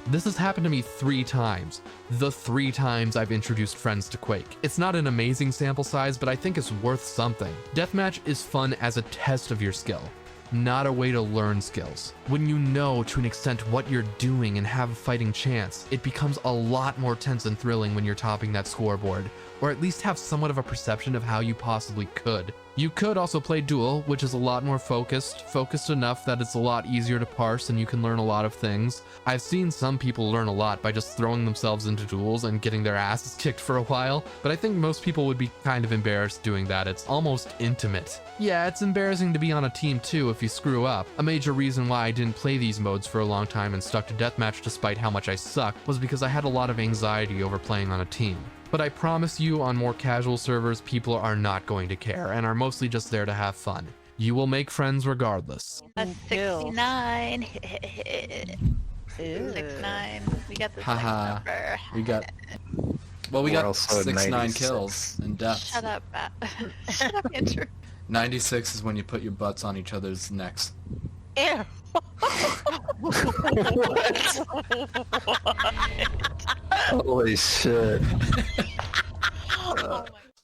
This has happened to me 3 times. The 3 times I've introduced friends to Quake. It's not an amazing sample size, but I think it's worth something. Deathmatch is fun as a test of your skill, not a way to learn skills. When you know to an extent what you're doing and have a fighting chance, it becomes a lot more tense and thrilling when you're topping that scoreboard, or at least have somewhat of a perception of how you possibly could. You could also play duel, which is a lot more focused enough that it's a lot easier to parse and you can learn a lot of things. I've seen some people learn a lot by just throwing themselves into duels and getting their asses kicked for a while, but I think most people would be kind of embarrassed doing that. It's almost intimate. Yeah, it's embarrassing to be on a team too if you screw up. A major reason why I didn't play these modes for a long time and stuck to deathmatch despite how much I sucked was because I had a lot of anxiety over playing on a team. But I promise you, on more casual servers, people are not going to care and are mostly just there to have fun. You will make friends regardless. A 69. 69. We got the Haha. number. We got. Well, we We're got also 69 96. kills in death. Shut up, Matt. Shut up, Andrew. 96 is when you put your butts on each other's necks. Ew. Holy shit.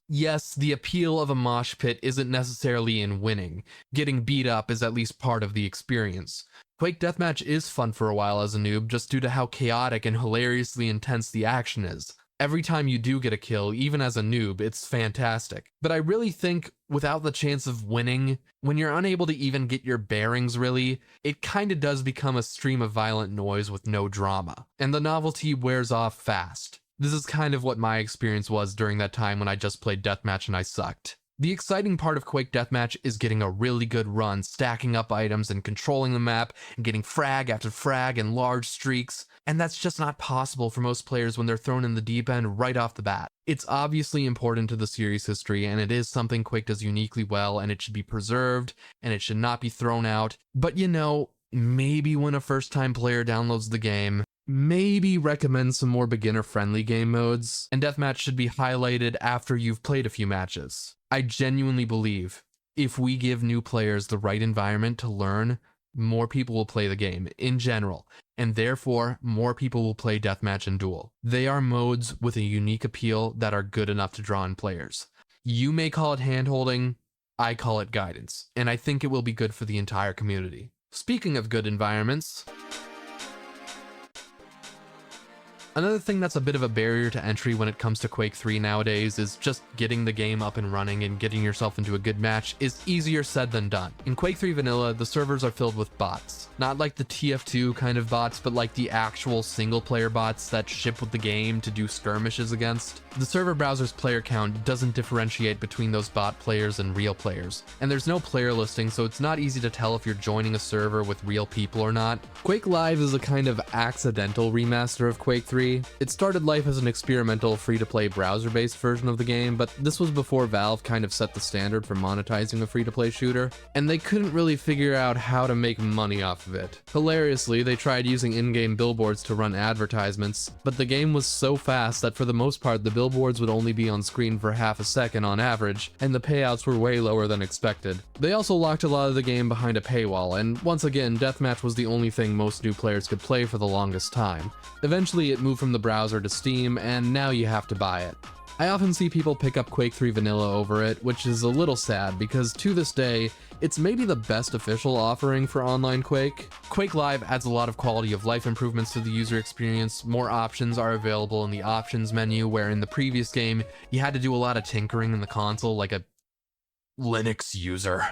Yes, the appeal of a mosh pit isn't necessarily in winning. Getting beat up is at least part of the experience. Quake Deathmatch is fun for a while as a noob just due to how chaotic and hilariously intense the action is. Every time you do get a kill, even as a noob, it's fantastic. But I really think, without the chance of winning, when you're unable to even get your bearings really, it kinda does become a stream of violent noise with no drama. And the novelty wears off fast. This is kind of what my experience was during that time when I just played Deathmatch and I sucked. The exciting part of Quake Deathmatch is getting a really good run, stacking up items and controlling the map, and getting frag after frag and large streaks, and that's just not possible for most players when they're thrown in the deep end right off the bat. It's obviously important to the series history, and it is something Quake does uniquely well, and it should be preserved, and it should not be thrown out, but you know, maybe when a first-time player downloads the game, maybe recommend some more beginner-friendly game modes, and Deathmatch should be highlighted after you've played a few matches. I genuinely believe if we give new players the right environment to learn, more people will play the game in general, and therefore more people will play Deathmatch and Duel. They are modes with a unique appeal that are good enough to draw in players. You may call it handholding, I call it guidance, and I think it will be good for the entire community. Speaking of good environments, another thing that's a bit of a barrier to entry when it comes to Quake 3 nowadays is just getting the game up and running and getting yourself into a good match is easier said than done. In Quake 3 Vanilla, the servers are filled with bots. Not like the TF2 kind of bots, but like the actual single-player bots that ship with the game to do skirmishes against. The server browser's player count doesn't differentiate between those bot players and real players, and there's no player listing, so it's not easy to tell if you're joining a server with real people or not. Quake Live is a kind of accidental remaster of Quake 3, 3. It started life as an experimental free-to-play browser-based version of the game, but this was before Valve kind of set the standard for monetizing a free-to-play shooter, and they couldn't really figure out how to make money off of it. Hilariously, they tried using in-game billboards to run advertisements, but the game was so fast that for the most part the billboards would only be on screen for half a second on average, and the payouts were way lower than expected. They also locked a lot of the game behind a paywall, and once again, Deathmatch was the only thing most new players could play for the longest time. Eventually it moved from the browser to Steam, and now you have to buy it. I often see people pick up Quake 3 Vanilla over it, which is a little sad because to this day, it's maybe the best official offering for online Quake. Quake Live adds a lot of quality of life improvements to the user experience. More options are available in the options menu, where in the previous game, you had to do a lot of tinkering in the console like a Linux user.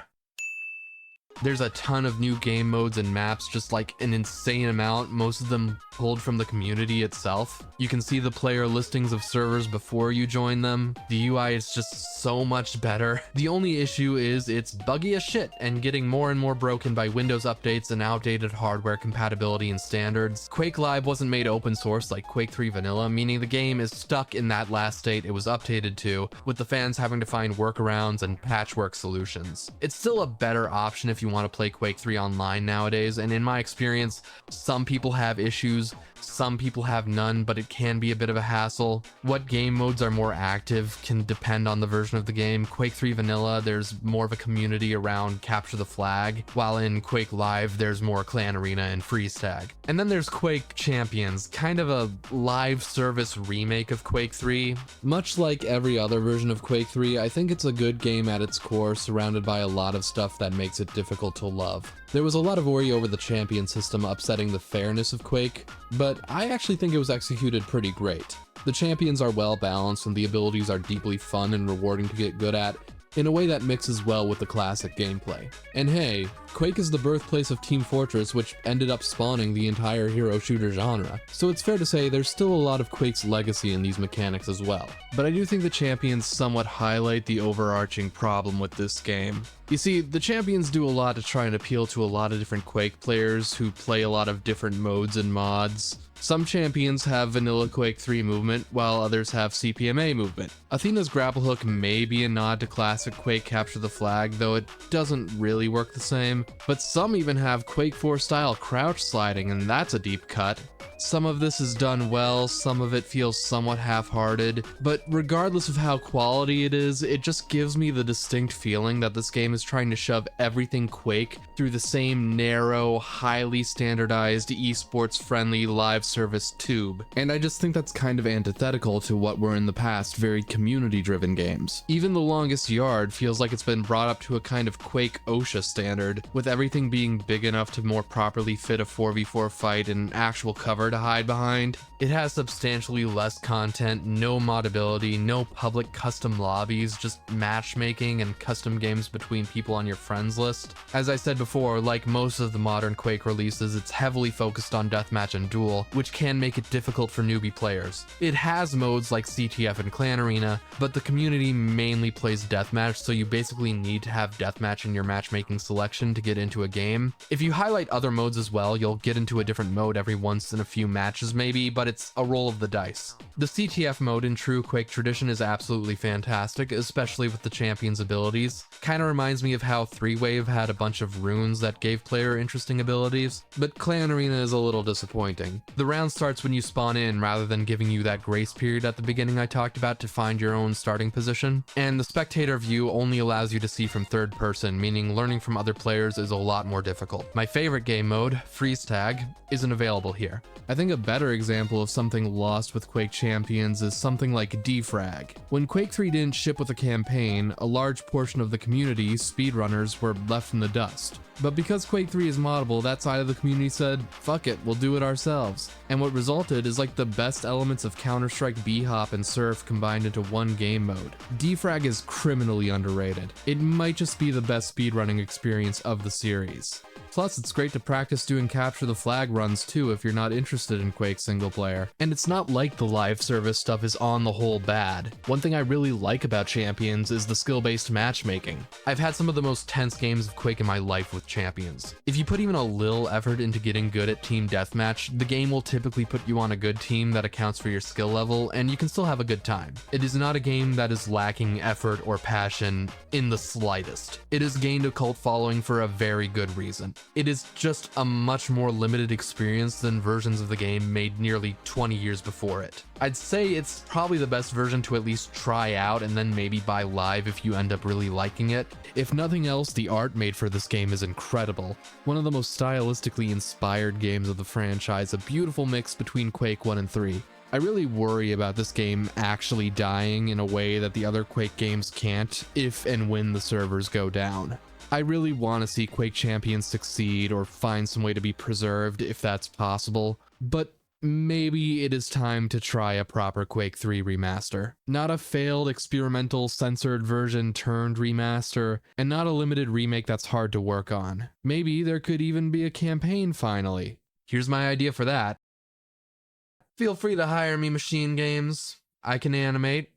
There's a ton of new game modes and maps, just like an insane amount, most of them pulled from the community itself. You can see the player listings of servers before you join them. The UI is just so much better. The only issue is it's buggy as shit and getting more and more broken by Windows updates and outdated hardware compatibility and standards. Quake Live wasn't made open source like Quake 3 Vanilla, meaning the game is stuck in that last state it was updated to, with the fans having to find workarounds and patchwork solutions. It's still a better option if you want to play Quake 3 online nowadays, and in my experience, some people have issues, some people have none, but it can be a bit of a hassle. What game modes are more active can depend on the version of the game. Quake 3 Vanilla, there's more of a community around Capture the Flag, while in Quake Live, there's more Clan Arena and Freeze Tag. And then there's Quake Champions, kind of a live service remake of Quake 3. Much like every other version of Quake 3, I think it's a good game at its core, surrounded by a lot of stuff that makes it difficult to love. There was a lot of worry over the champion system upsetting the fairness of Quake, but I actually think it was executed pretty great. The champions are well balanced and the abilities are deeply fun and rewarding to get good at, in a way that mixes well with the classic gameplay. And hey, Quake is the birthplace of Team Fortress, which ended up spawning the entire hero shooter genre, so it's fair to say there's still a lot of Quake's legacy in these mechanics as well. But I do think the champions somewhat highlight the overarching problem with this game. You see, the champions do a lot to try and appeal to a lot of different Quake players who play a lot of different modes and mods. Some champions have vanilla Quake 3 movement, while others have CPMA movement. Athena's grapple hook may be a nod to classic Quake Capture the Flag, though it doesn't really work the same, but some even have Quake 4 style crouch sliding, and that's a deep cut. Some of this is done well, some of it feels somewhat half-hearted, but regardless of how quality it is, it just gives me the distinct feeling that this game is trying to shove everything Quake through the same narrow, highly standardized, esports-friendly live service tube. And I just think that's kind of antithetical to what were in the past very community-driven games. Even The Longest Yard feels like it's been brought up to a kind of Quake OSHA standard, with everything being big enough to more properly fit a 4v4 fight and actual cover to hide behind. It has substantially less content, no modability, no public custom lobbies, just matchmaking and custom games between people on your friends list. As I said before, like most of the modern Quake releases, it's heavily focused on deathmatch and duel, which can make it difficult for newbie players. It has modes like CTF and Clan Arena, but the community mainly plays deathmatch, so you basically need to have deathmatch in your matchmaking selection to get into a game. If you highlight other modes as well, you'll get into a different mode every once in a few matches maybe, but it's a roll of the dice. The CTF mode in true Quake tradition is absolutely fantastic, especially with the champion's abilities. Kinda reminds me of how 3-Wave had a bunch of runes that gave player interesting abilities, but Clan Arena is a little disappointing. The round starts when you spawn in rather than giving you that grace period at the beginning I talked about to find your own starting position, and the spectator view only allows you to see from third person, meaning learning from other players is a lot more difficult. My favorite game mode, Freeze Tag, isn't available here. I think a better example of something lost with Quake Champions is something like Defrag. When Quake 3 didn't ship with a campaign, a large portion of the community, speedrunners, were left in the dust. But because Quake 3 is moddable, that side of the community said, fuck it, we'll do it ourselves. And what resulted is like the best elements of Counter-Strike B-Hop and Surf combined into one game mode. Defrag is criminally underrated. It might just be the best speedrunning experience of the series. Plus, it's great to practice doing capture the flag runs too if you're not interested in Quake single player. And it's not like the live service stuff is on the whole bad. One thing I really like about Champions is the skill-based matchmaking. I've had some of the most tense games of Quake in my life with Champions. If you put even a little effort into getting good at team deathmatch, the game will typically put you on a good team that accounts for your skill level, and you can still have a good time. It is not a game that is lacking effort or passion in the slightest. It has gained a cult following for a very good reason. It is just a much more limited experience than versions of the game made nearly 20 years before it. I'd say it's probably the best version to at least try out and then maybe buy live if you end up really liking it. If nothing else, the art made for this game is incredible. One of the most stylistically inspired games of the franchise, a beautiful mix between Quake 1 and 3. I really worry about this game actually dying in a way that the other Quake games can't if and when the servers go down. I really want to see Quake Champions succeed or find some way to be preserved if that's possible, but maybe it is time to try a proper Quake 3 remaster. Not a failed experimental censored version turned remaster, and not a limited remake that's hard to work on. Maybe there could even be a campaign finally. Here's my idea for that. Feel free to hire me, Machine Games. I can animate.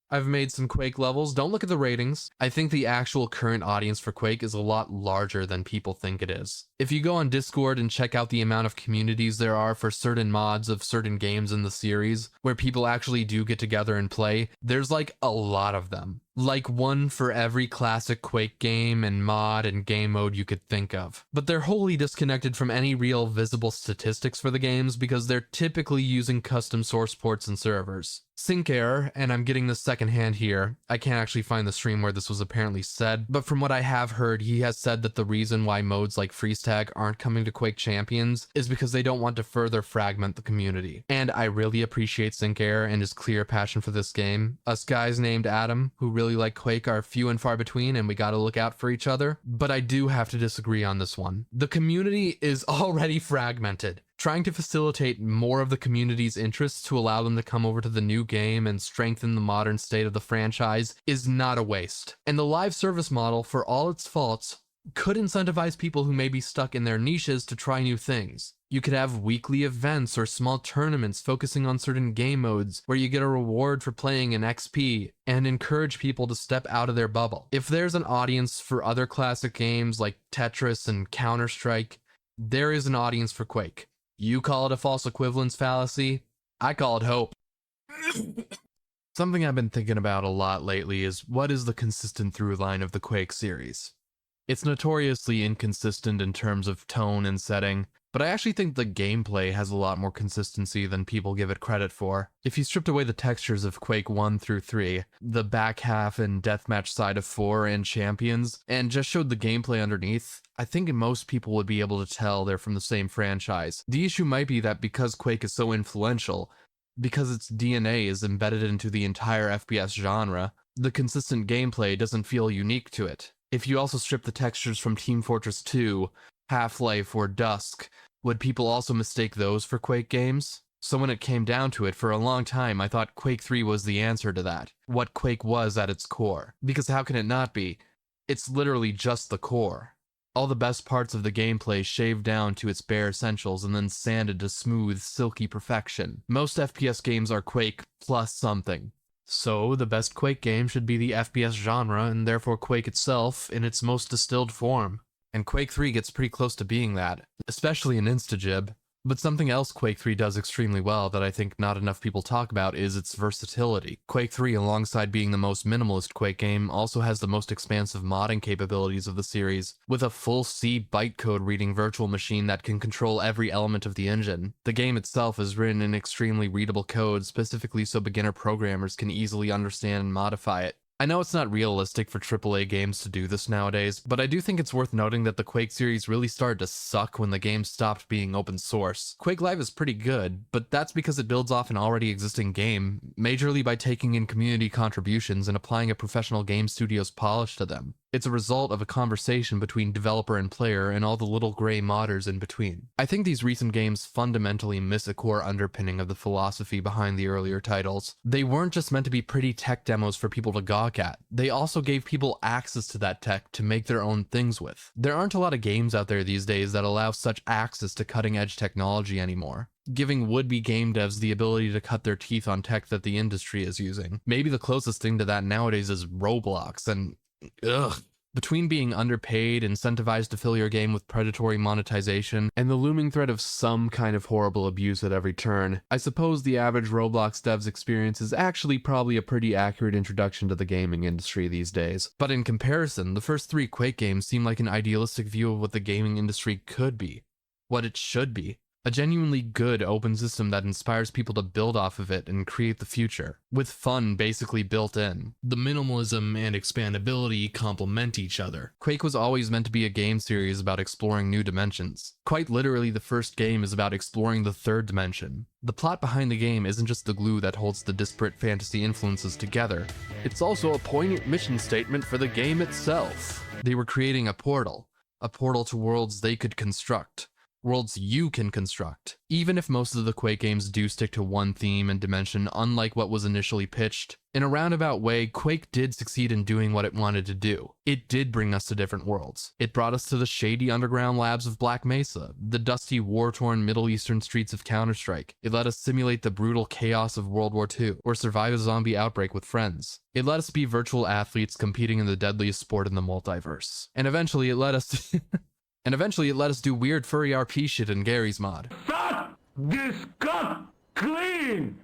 I've made some Quake levels. Don't look at the ratings. I think the actual current audience for Quake is a lot larger than people think it is. If you go on Discord and check out the amount of communities there are for certain mods of certain games in the series, where people actually do get together and play, there's like a lot of them. Like one for every classic Quake game and mod and game mode you could think of. But they're wholly disconnected from any real visible statistics for the games because they're typically using custom source ports and servers. Sync error, and I'm getting this secondhand here, I can't actually find the stream where this was apparently said, but from what I have heard, he has said that the reason why modes like Freeze Tag aren't coming to Quake Champions is because they don't want to further fragment the community. And I really appreciate Sync error and his clear passion for this game. Us guys named Adam, who really like Quake, are few and far between, and we gotta look out for each other. But I do have to disagree on this one. The community is already fragmented. Trying to facilitate more of the community's interests to allow them to come over to the new game and strengthen the modern state of the franchise is not a waste. And the live service model, for all its faults, could incentivize people who may be stuck in their niches to try new things. You could have weekly events or small tournaments focusing on certain game modes where you get a reward for playing an XP and encourage people to step out of their bubble. If there's an audience for other classic games like Tetris and Counter-Strike, there is an audience for Quake. You call it a false equivalence fallacy, I call it hope. Something I've been thinking about a lot lately is what is the consistent through line of the Quake series? It's notoriously inconsistent in terms of tone and setting, but I actually think the gameplay has a lot more consistency than people give it credit for. If you stripped away the textures of Quake 1 through 3, the back half and deathmatch side of 4 and Champions, and just showed the gameplay underneath, I think most people would be able to tell they're from the same franchise. The issue might be that because Quake is so influential, because its DNA is embedded into the entire FPS genre, the consistent gameplay doesn't feel unique to it. If you also strip the textures from Team Fortress 2, Half-Life, or Dusk, would people also mistake those for Quake games? So when it came down to it, for a long time I thought Quake 3 was the answer to that. What Quake was at its core. Because how can it not be? It's literally just the core. All the best parts of the gameplay shaved down to its bare essentials and then sanded to smooth, silky perfection. Most FPS games are Quake plus something. So, the best Quake game should be the FPS genre, and therefore Quake itself in its most distilled form. And Quake 3 gets pretty close to being that, especially in Instagib. But something else Quake 3 does extremely well that I think not enough people talk about is its versatility. Quake 3, alongside being the most minimalist Quake game, also has the most expansive modding capabilities of the series, with a full C bytecode reading virtual machine that can control every element of the engine. The game itself is written in extremely readable code, specifically so beginner programmers can easily understand and modify it. I know it's not realistic for AAA games to do this nowadays, but I do think it's worth noting that the Quake series really started to suck when the game stopped being open source. Quake Live is pretty good, but that's because it builds off an already existing game, majorly by taking in community contributions and applying a professional game studio's polish to them. It's a result of a conversation between developer and player and all the little gray modders in between. I think these recent games fundamentally miss a core underpinning of the philosophy behind the earlier titles. They weren't just meant to be pretty tech demos for people to gawk at. They also gave people access to that tech to make their own things with. There aren't a lot of games out there these days that allow such access to cutting-edge technology anymore, giving would-be game devs the ability to cut their teeth on tech that the industry is using. Maybe the closest thing to that nowadays is Roblox, and ugh. Between being underpaid, incentivized to fill your game with predatory monetization, and the looming threat of some kind of horrible abuse at every turn, I suppose the average Roblox dev's experience is actually probably a pretty accurate introduction to the gaming industry these days. But in comparison, the first 3 Quake games seem like an idealistic view of what the gaming industry could be, what it should be. A genuinely good open system that inspires people to build off of it and create the future, with fun basically built in. The minimalism and expandability complement each other. Quake was always meant to be a game series about exploring new dimensions. Quite literally, the first game is about exploring the 3rd dimension. The plot behind the game isn't just the glue that holds the disparate fantasy influences together, it's also a poignant mission statement for the game itself. They were creating a portal to worlds they could construct. Worlds you can construct. Even if most of the Quake games do stick to one theme and dimension, unlike what was initially pitched, in a roundabout way, Quake did succeed in doing what it wanted to do. It did bring us to different worlds. It brought us to the shady underground labs of Black Mesa, the dusty, war-torn Middle Eastern streets of Counter-Strike. It let us simulate the brutal chaos of World War II, or survive a zombie outbreak with friends. It let us be virtual athletes competing in the deadliest sport in the multiverse. And eventually it let us do weird furry RP shit in Gary's mod. Shut this gut clean!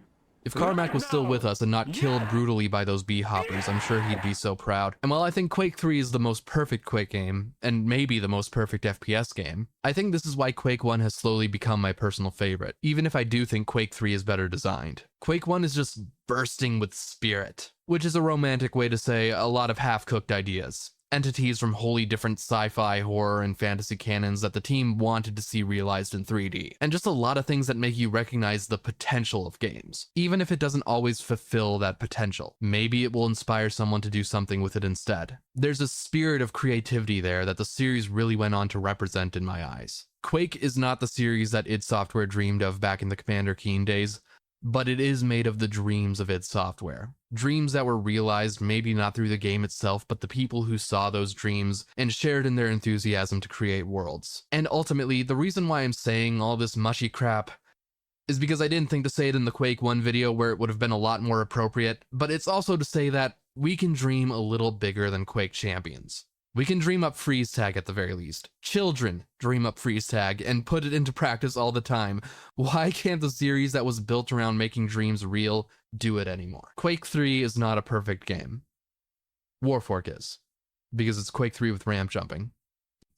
If Carmack was still with us and not killed brutally by those bee hoppers, I'm sure he'd be so proud. And while I think Quake 3 is the most perfect Quake game, and maybe the most perfect FPS game, I think this is why Quake 1 has slowly become my personal favorite, even if I do think Quake 3 is better designed. Quake 1 is just bursting with spirit, which is a romantic way to say a lot of half-cooked ideas. Entities from wholly different sci-fi, horror, and fantasy canons that the team wanted to see realized in 3D. And just a lot of things that make you recognize the potential of games, even if it doesn't always fulfill that potential. Maybe it will inspire someone to do something with it instead. There's a spirit of creativity there that the series really went on to represent in my eyes. Quake is not the series that id Software dreamed of back in the Commander Keen days, but it is made of the dreams of id Software. Dreams that were realized maybe not through the game itself, but the people who saw those dreams and shared in their enthusiasm to create worlds. And ultimately, the reason why I'm saying all this mushy crap is because I didn't think to say it in the Quake 1 video where it would have been a lot more appropriate, but it's also to say that we can dream a little bigger than Quake Champions. We can dream up freeze tag at the very least. Children dream up freeze tag and put it into practice all the time. Why can't the series that was built around making dreams real do it anymore? Quake 3 is not a perfect game. Warfork is, because it's Quake 3 with ramp jumping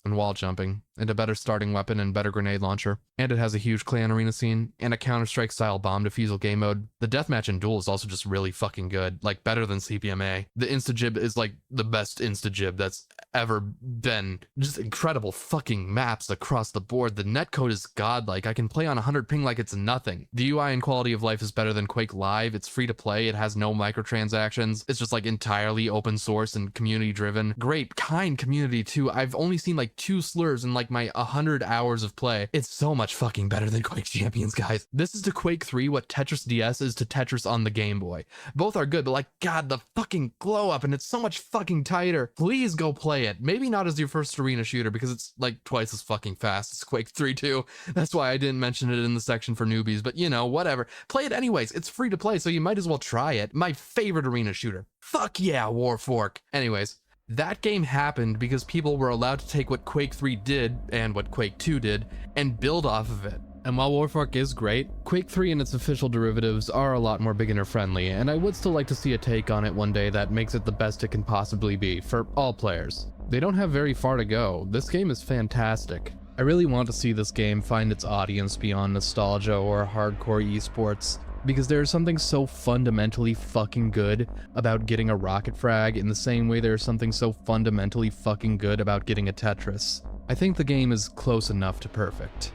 and wall jumping and a better starting weapon and better grenade launcher. And it has a huge clan arena scene and a Counter-Strike style bomb defusal game mode. The deathmatch and duel is also just really fucking good, like better than CPMA. The insta-jib is like the best insta-jib that's ever been. Just incredible fucking maps across the board. The netcode is godlike. I can play on 100 ping like it's nothing. The UI and quality of life is better than Quake Live. It's free to play. It has no microtransactions. It's just like entirely open source and community driven. Great, kind community too. I've only seen like 2 slurs in like my 100 hours of play. It's so much fucking better than Quake Champions, guys. This is to Quake 3 what Tetris DS is to Tetris on the Game Boy. Both are good, but like, God, the fucking glow up, and it's so much fucking tighter. Please go play it. Maybe not as your first arena shooter, because it's like twice as fucking fast as Quake 3 too. That's why I didn't mention it in the section for newbies, but you know, whatever. Play it anyways. It's free to play, so you might as well try it. My favorite arena shooter. Fuck yeah, Warfork. Anyways, that game happened because people were allowed to take what Quake 3 did, and what Quake 2 did, and build off of it. And while Warfork is great, Quake 3 and its official derivatives are a lot more beginner friendly, and I would still like to see a take on it one day that makes it the best it can possibly be, for all players. They don't have very far to go. This game is fantastic. I really want to see this game find its audience beyond nostalgia or hardcore esports, because there is something so fundamentally fucking good about getting a rocket frag in the same way there is something so fundamentally fucking good about getting a Tetris. I think the game is close enough to perfect.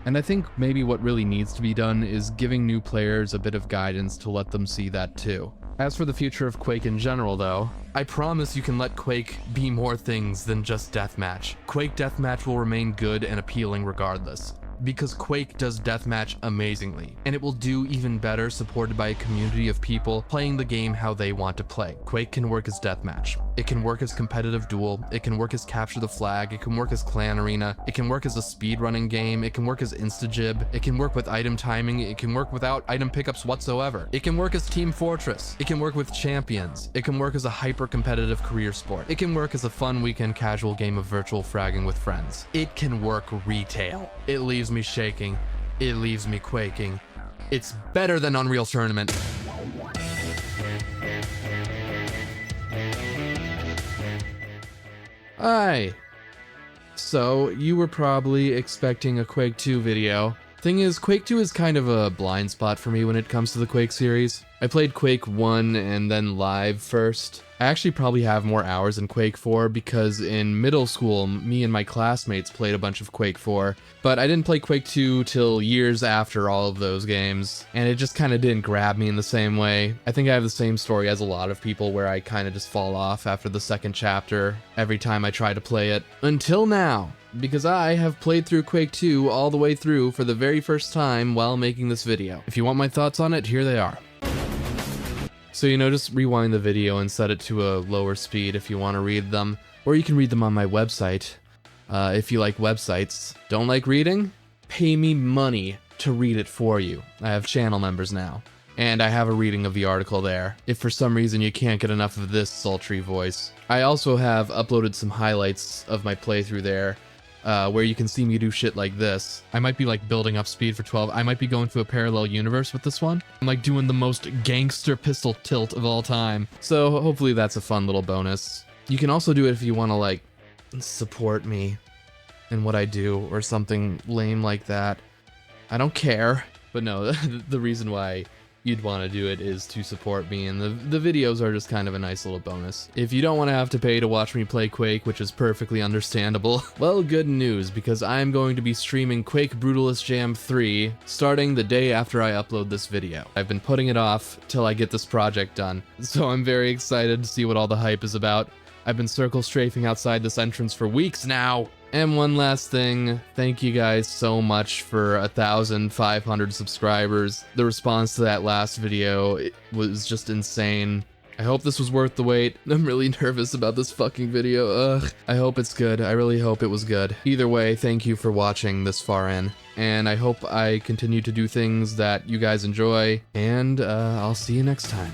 And I think maybe what really needs to be done is giving new players a bit of guidance to let them see that too. As for the future of Quake in general, though, I promise you can let Quake be more things than just deathmatch. Quake deathmatch will remain good and appealing regardless, because Quake does deathmatch amazingly, and it will do even better supported by a community of people playing the game how they want to play. Quake can work as deathmatch. It can work as competitive duel. It can work as capture the flag. It can work as clan arena. It can work as a speedrunning game. It can work as insta-gib. It can work with item timing. It can work without item pickups whatsoever. It can work as Team Fortress. It can work with champions. It can work as a hyper-competitive career sport. It can work as a fun weekend casual game of virtual fragging with friends. It can work retail. It leaves me shaking. It leaves me quaking. It's better than Unreal Tournament. Hi. So, you were probably expecting a Quake 2 video. Thing is, Quake 2 is kind of a blind spot for me when it comes to the Quake series. I played Quake 1 and then Live first. I actually probably have more hours in Quake 4 because in middle school, me and my classmates played a bunch of Quake 4, but I didn't play Quake 2 till years after all of those games, and it just kind of didn't grab me in the same way. I think I have the same story as a lot of people where I kind of just fall off after the second chapter every time I try to play it. Until now, because I have played through Quake 2 all the way through for the very first time while making this video. If you want my thoughts on it, here they are. So, just rewind the video and set it to a lower speed if you want to read them, or you can read them on my website. If you like websites, don't like reading? Pay me money to read it for you. I have channel members now, and I have a reading of the article there, if for some reason you can't get enough of this sultry voice. I also have uploaded some highlights of my playthrough there, where you can see me do shit like this. I might be like building up speed for 12. I might be going to a parallel universe with this one. I'm like doing the most gangster pistol tilt of all time. So hopefully that's a fun little bonus. You can also do it if you want to like support me in what I do or something lame like that. I don't care. But no, the reason why you'd want to do it is to support me, and the videos are just kind of a nice little bonus. If you don't want to have to pay to watch me play Quake, which is perfectly understandable, well, good news, because I'm going to be streaming Quake Brutalist Jam 3 starting the day after I upload this video. I've been putting it off till I get this project done, so I'm very excited to see what all the hype is about. I've been circle strafing outside this entrance for weeks now. And one last thing, thank you guys so much for 1,500 subscribers. The response to that last video was just insane. I hope this was worth the wait. I'm really nervous about this fucking video. Ugh. I hope it's good. I really hope it was good. Either way, thank you for watching this far in. And I hope I continue to do things that you guys enjoy. And I'll see you next time.